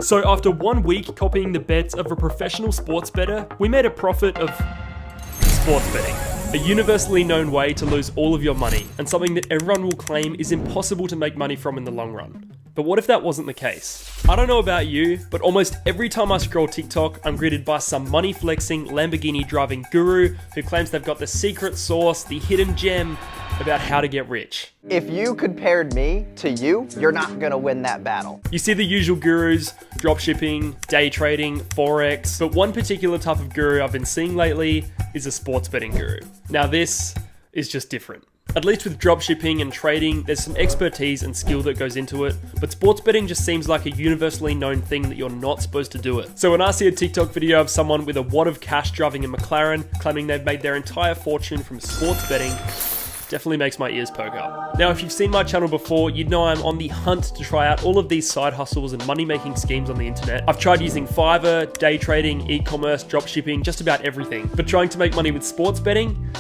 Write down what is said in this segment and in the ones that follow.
So after 1 week copying the bets of a professional sports bettor, we made a profit of sports betting. A universally known way to lose all of your money, and something that everyone will claim is impossible to make money from in the long run. But what if that wasn't the case? I don't know about you, but almost every time I scroll TikTok, I'm greeted by some money flexing, Lamborghini driving guru who claims they've got the secret sauce, the hidden gem about how to get rich. If you compared me to you, you're not gonna win that battle. You see the usual gurus, dropshipping, day trading, forex, but one particular type of guru I've been seeing lately is a sports betting guru. Now this is just different. At least with dropshipping and trading, there's some expertise and skill that goes into it, but sports betting just seems like a universally known thing that you're not supposed to do it. So when I see a TikTok video of someone with a wad of cash driving a McLaren, claiming they've made their entire fortune from sports betting, definitely makes my ears perk up. Now, if you've seen my channel before, you'd know I'm on the hunt to try out all of these side hustles and money-making schemes on the internet. I've tried using Fiverr, day trading, e-commerce, dropshipping, just about everything. But trying to make money with sports betting,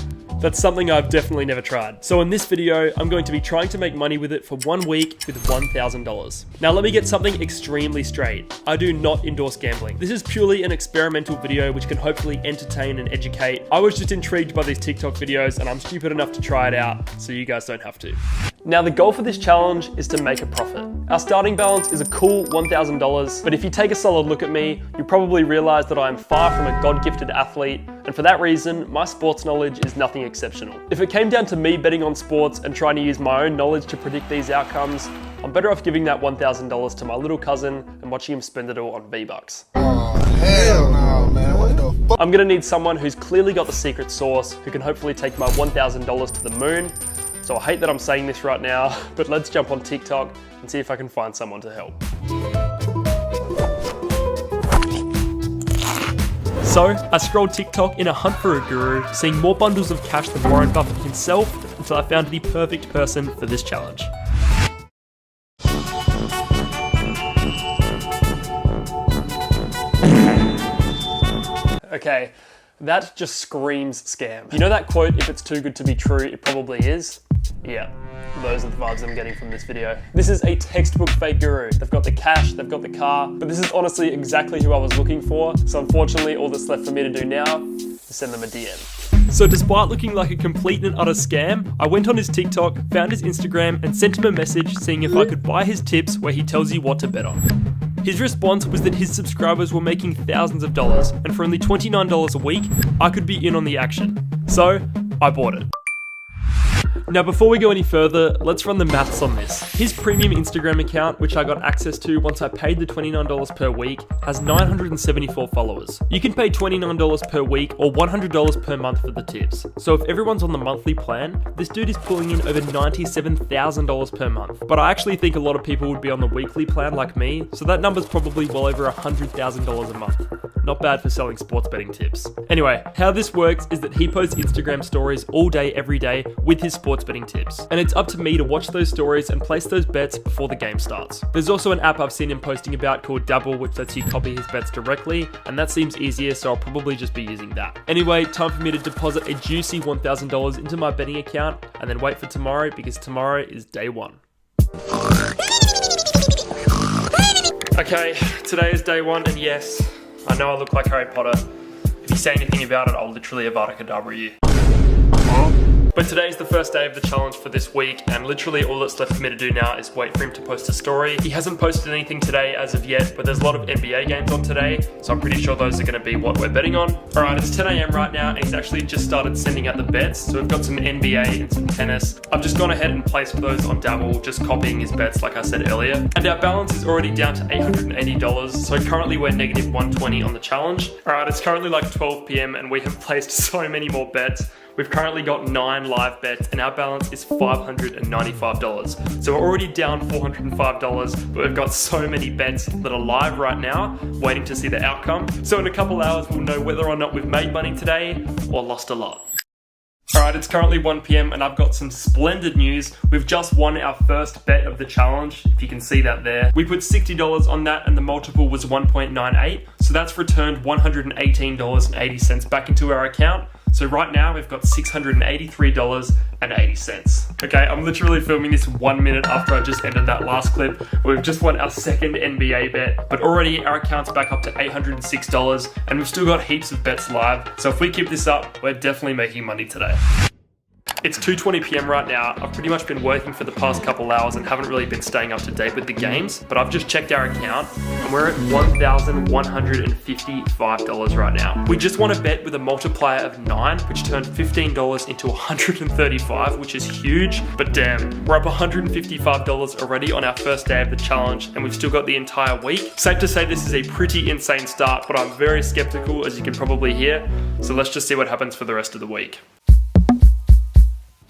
that's something I've definitely never tried. So in this video, I'm going to be trying to make money with it for 1 week with $1,000. Now let me get something extremely straight. I do not endorse gambling. This is purely an experimental video which can hopefully entertain and educate. I was just intrigued by these TikTok videos and I'm stupid enough to try it out, so you guys don't have to. Now the goal for this challenge is to make a profit. Our starting balance is a cool $1,000, but if you take a solid look at me, you probably realize that I am far from a God-gifted athlete, and for that reason, my sports knowledge is nothing exceptional. If it came down to me betting on sports and trying to use my own knowledge to predict these outcomes, I'm better off giving that $1,000 to my little cousin and watching him spend it all on V-Bucks. Oh, hell no, man. What the fuck? I'm gonna need someone who's clearly got the secret sauce, who can hopefully take my $1,000 to the moon. So I hate that I'm saying this right now, but let's jump on TikTok and see if I can find someone to help. So, I scrolled TikTok in a hunt for a guru, seeing more bundles of cash than Warren Buffett himself, until I found the perfect person for this challenge. Okay, that just screams scam. You know that quote, if it's too good to be true, it probably is? Yeah, those are the vibes I'm getting from this video. This is a textbook fake guru. They've got the cash, they've got the car, but this is honestly exactly who I was looking for. So unfortunately, all that's left for me to do now is send them a DM. So despite looking like a complete and utter scam, I went on his TikTok, found his Instagram, and sent him a message seeing if I could buy his tips where he tells you what to bet on. His response was that his subscribers were making thousands of dollars, and for only $29 a week, I could be in on the action. So, I bought it. Now before we go any further, let's run the maths on this. His premium Instagram account, which I got access to once I paid the $29 per week, has 974 followers. You can pay $29 per week or $100 per month for the tips. So if everyone's on the monthly plan, this dude is pulling in over $97,000 per month. But I actually think a lot of people would be on the weekly plan like me, so that number's probably well over $100,000 a month. Not bad for selling sports betting tips. Anyway, how this works is that he posts Instagram stories all day, every day with his sports betting tips. And it's up to me to watch those stories and place those bets before the game starts. There's also an app I've seen him posting about called Dabble, which lets you copy his bets directly, and that seems easier, so I'll probably just be using that. Anyway, time for me to deposit a juicy $1,000 into my betting account, and then wait for tomorrow, because tomorrow is day one. Okay, today is day one, and yes, I know I look like Harry Potter. If you say anything about it, I'll literally Avada Kedavra you. But today is the first day of the challenge for this week, and literally all that's left for me to do now is wait for him to post a story. He hasn't posted anything today as of yet, but there's a lot of NBA games on today, so I'm pretty sure those are going to be what we're betting on. Alright, it's 10 AM right now, and he's actually just started sending out the bets, so we've got some NBA and some tennis. I've just gone ahead and placed those on Dabble, just copying his bets like I said earlier. And our balance is already down to $880, so currently we're negative 120 on the challenge. Alright, it's currently like 12 PM, and we have placed so many more bets. We've currently got 9 live bets and our balance is $595. So we're already down $405, but we've got so many bets that are live right now, waiting to see the outcome. So in a couple hours, we'll know whether or not we've made money today or lost a lot. Alright, it's currently 1 PM and I've got some splendid news. We've just won our first bet of the challenge, if you can see that there. We put $60 on that and the multiple was 1.98, so that's returned $118.80 back into our account. So right now we've got $683.80. Okay, I'm literally filming this 1 minute after I just ended that last clip. We've just won our second NBA bet, but already our account's back up to $806 and we've still got heaps of bets live. So if we keep this up, we're definitely making money today. It's 2:20 p.m. right now. I've pretty much been working for the past couple hours and haven't really been staying up to date with the games, but I've just checked our account and we're at $1,155 right now. We just won a bet with a multiplier of 9, which turned $15 into $135, which is huge, but damn, we're up $155 already on our first day of the challenge and we've still got the entire week. Safe to say this is a pretty insane start, but I'm very skeptical, as you can probably hear, so let's just see what happens for the rest of the week.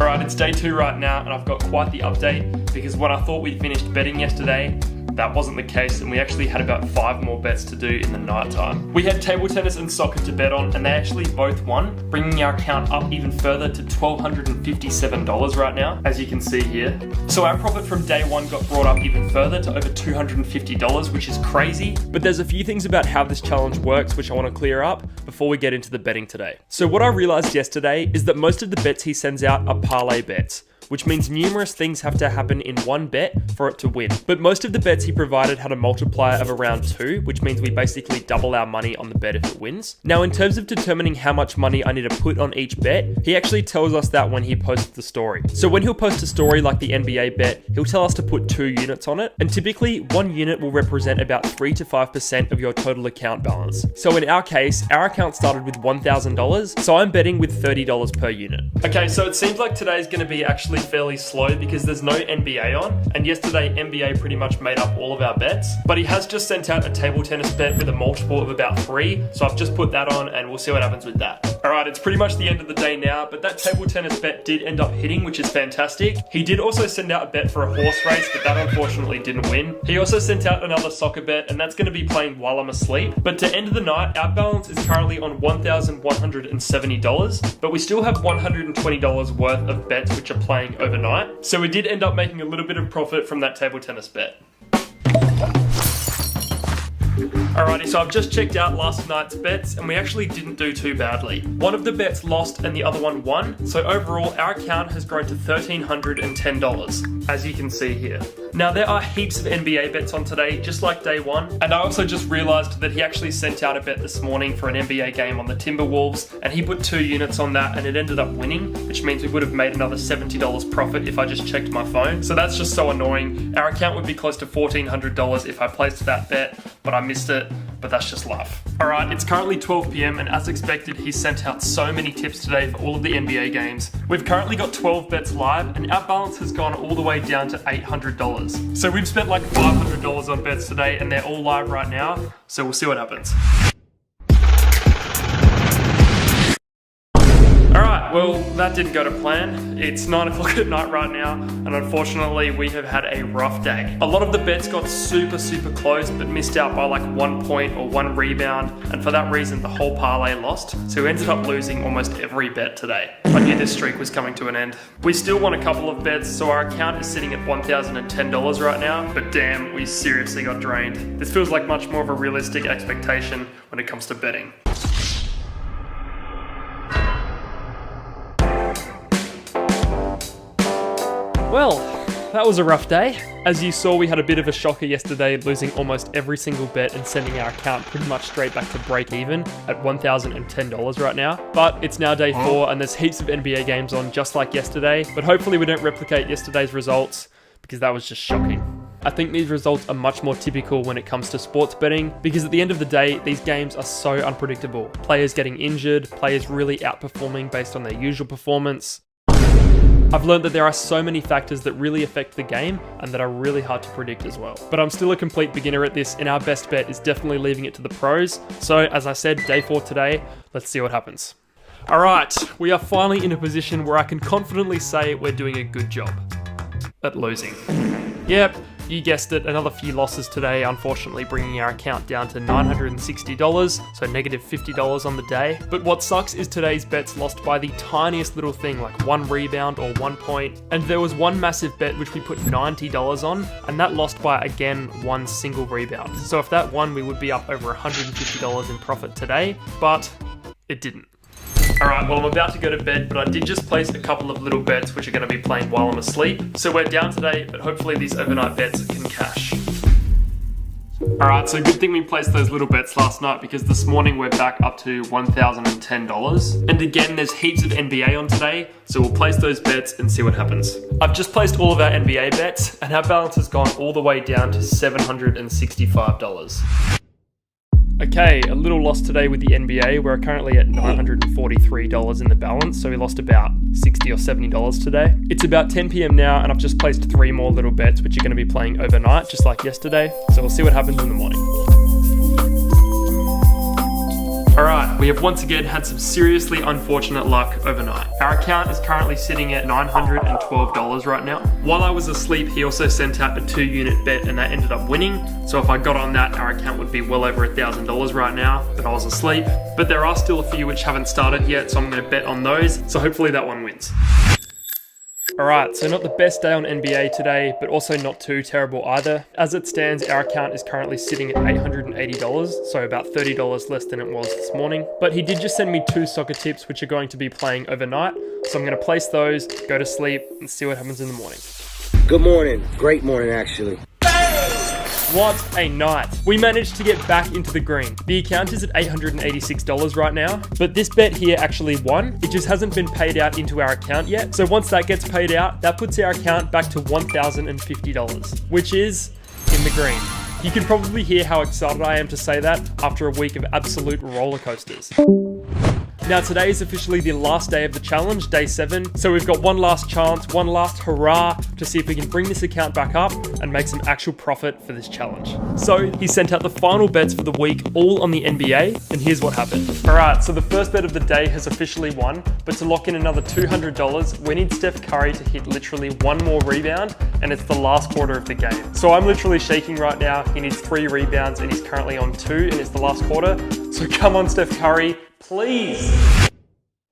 Alright, it's day 2 right now and I've got quite the update because when I thought we'd finished betting yesterday, that wasn't the case and we actually had about 5 more bets to do in the night time. We had table tennis and soccer to bet on and they actually both won, bringing our account up even further to $1,257 right now, as you can see here. So our profit from day 1 got brought up even further to over $250, which is crazy. But there's a few things about how this challenge works which I want to clear up before we get into the betting today. So what I realized yesterday is that most of the bets he sends out are parlay bets, which means numerous things have to happen in one bet for it to win. But most of the bets he provided had a multiplier of around 2, which means we basically double our money on the bet if it wins. Now, in terms of determining how much money I need to put on each bet, he actually tells us that when he posts the story. So when he'll post a story like the NBA bet, he'll tell us to put 2 units on it, and typically 1 unit will represent about 3 to 5% of your total account balance. So in our case, our account started with $1,000, so I'm betting with $30 per unit. Okay, so it seems like today's gonna be actually fairly slow because there's no NBA on, and yesterday NBA pretty much made up all of our bets, but he has just sent out a table tennis bet with a multiple of about 3, so I've just put that on and we'll see what happens with that. Alright, it's pretty much the end of the day now, but that table tennis bet did end up hitting, which is fantastic. He did also send out a bet for a horse race, but that unfortunately didn't win. He also sent out another soccer bet, and that's going to be playing while I'm asleep. But to end the night, our balance is currently on $1,170, but we still have $120 worth of bets which are playing overnight. So we did end up making a little bit of profit from that table tennis bet. Alrighty, so I've just checked out last night's bets and we actually didn't do too badly. One of the bets lost and the other one won, so overall our account has grown to $1,310, as you can see here. Now there are heaps of NBA bets on today, just like day 1, and I also just realised that he actually sent out a bet this morning for an NBA game on the Timberwolves, and he put 2 units on that and it ended up winning, which means we would have made another $70 profit if I just checked my phone. So that's just so annoying. Our account would be close to $1,400 if I placed that bet, but I missed it. But that's just life. Alright, it's currently 12 p.m. and as expected, he sent out so many tips today for all of the NBA games. We've currently got 12 bets live and our balance has gone all the way down to $800. So we've spent like $500 on bets today and they're all live right now, so we'll see what happens. Alright, well, that didn't go to plan. It's 9 o'clock at night right now, and unfortunately we have had a rough day. A lot of the bets got super close, but missed out by like 1 point or 1 rebound, and for that reason the whole parlay lost, so we ended up losing almost every bet today. I knew this streak was coming to an end. We still won a couple of bets, so our account is sitting at $1,010 right now, but damn, we seriously got drained. This feels like much more of a realistic expectation when it comes to betting. Well, that was a rough day. As you saw, we had a bit of a shocker yesterday, losing almost every single bet and sending our account pretty much straight back to break even at $1,010 right now. But it's now day 4 and there's heaps of NBA games on just like yesterday, but hopefully we don't replicate yesterday's results because that was just shocking. I think these results are much more typical when it comes to sports betting because at the end of the day, these games are so unpredictable. Players getting injured, players really outperforming based on their usual performance. I've learned that there are so many factors that really affect the game and that are really hard to predict as well. But I'm still a complete beginner at this and our best bet is definitely leaving it to the pros. So as I said, day 4 today, let's see what happens. Alright, we are finally in a position where I can confidently say we're doing a good job at losing. Yep, you guessed it, another few losses today, unfortunately bringing our account down to $960, so negative $50 on the day. But what sucks is today's bets lost by the tiniest little thing, like 1 rebound or 1 point. And there was one massive bet which we put $90 on, and that lost by, again, 1 single rebound. So if that won, we would be up over $150 in profit today, but it didn't. Alright, well I'm about to go to bed, but I did just place a couple of little bets which are going to be playing while I'm asleep. So we're down today, but hopefully these overnight bets can cash. Alright, so good thing we placed those little bets last night because this morning we're back up to $1,010. And again, there's heaps of NBA on today, so we'll place those bets and see what happens. I've just placed all of our NBA bets and our balance has gone all the way down to $765. Okay, a little loss today with the NBA. We're currently at $943 in the balance, so we lost about $60 or $70 today. It's about 10 p.m. now, and I've just placed 3 more little bets, which are going to be playing overnight, just like yesterday. So we'll see what happens in the morning. Alright, we have once again had some seriously unfortunate luck overnight. Our account is currently sitting at $912 right now. While I was asleep, he also sent out a 2-unit bet and that ended up winning. So if I got on that, our account would be well over $1,000 right now, but I was asleep. But there are still a few which haven't started yet, so I'm going to bet on those. So hopefully that one wins. Alright, so not the best day on NBA today, but also not too terrible either. As it stands, our account is currently sitting at $880, so about $30 less than it was this morning. But he did just send me 2 soccer tips, which are going to be playing overnight. So I'm going to place those, go to sleep, and see what happens in the morning. Good morning. Great morning, actually. What a night. We managed to get back into the green. The account is at $886 right now, but this bet here actually won. It just hasn't been paid out into our account yet. So once that gets paid out, that puts our account back to $1,050, which is in the green. You can probably hear how excited I am to say that after a week of absolute roller coasters. Now today is officially the last day of the challenge, day 7. So we've got one last chance, one last hurrah to see if we can bring this account back up and make some actual profit for this challenge. So he sent out the final bets for the week, all on the NBA, and here's what happened. Alright, so the first bet of the day has officially won, but to lock in another $200, we need Steph Curry to hit literally 1 more rebound, and it's the last quarter of the game. So I'm literally shaking right now. He needs 3 rebounds and he's currently on 2 and it's the last quarter. So come on, Steph Curry. Please.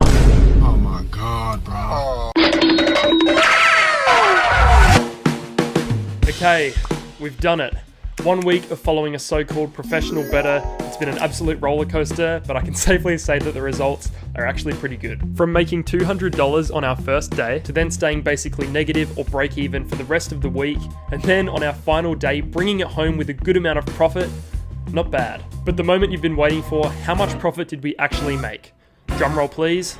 Oh my God, bro. Okay, we've done it. 1 week of following a so-called professional bettor. It's been an absolute roller coaster, but I can safely say that the results are actually pretty good. From making $200 on our first day, to then staying basically negative or break even for the rest of the week, and then on our final day, bringing it home with a good amount of profit. Not bad. But the moment you've been waiting for, how much profit did we actually make? Drum roll please.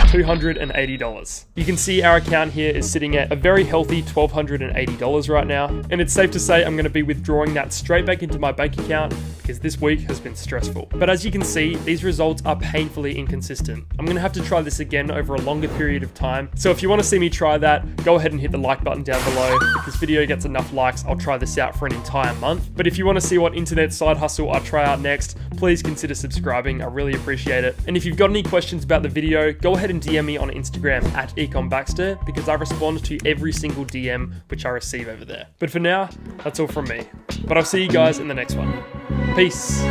$280. You can see our account here is sitting at a very healthy $1,280 right now, and it's safe to say I'm going to be withdrawing that straight back into my bank account because this week has been stressful. But as you can see, these results are painfully inconsistent. I'm going to have to try this again over a longer period of time. So if you want to see me try that, go ahead and hit the like button down below. If this video gets enough likes, I'll try this out for an entire month. But if you want to see what internet side hustle I try out next, please consider subscribing. I really appreciate it. And if you've got any questions about the video, go ahead and DM me on Instagram at @EconBaxter because I respond to every single DM which I receive over there. But for now, that's all from me. But I'll see you guys in the next one. Peace.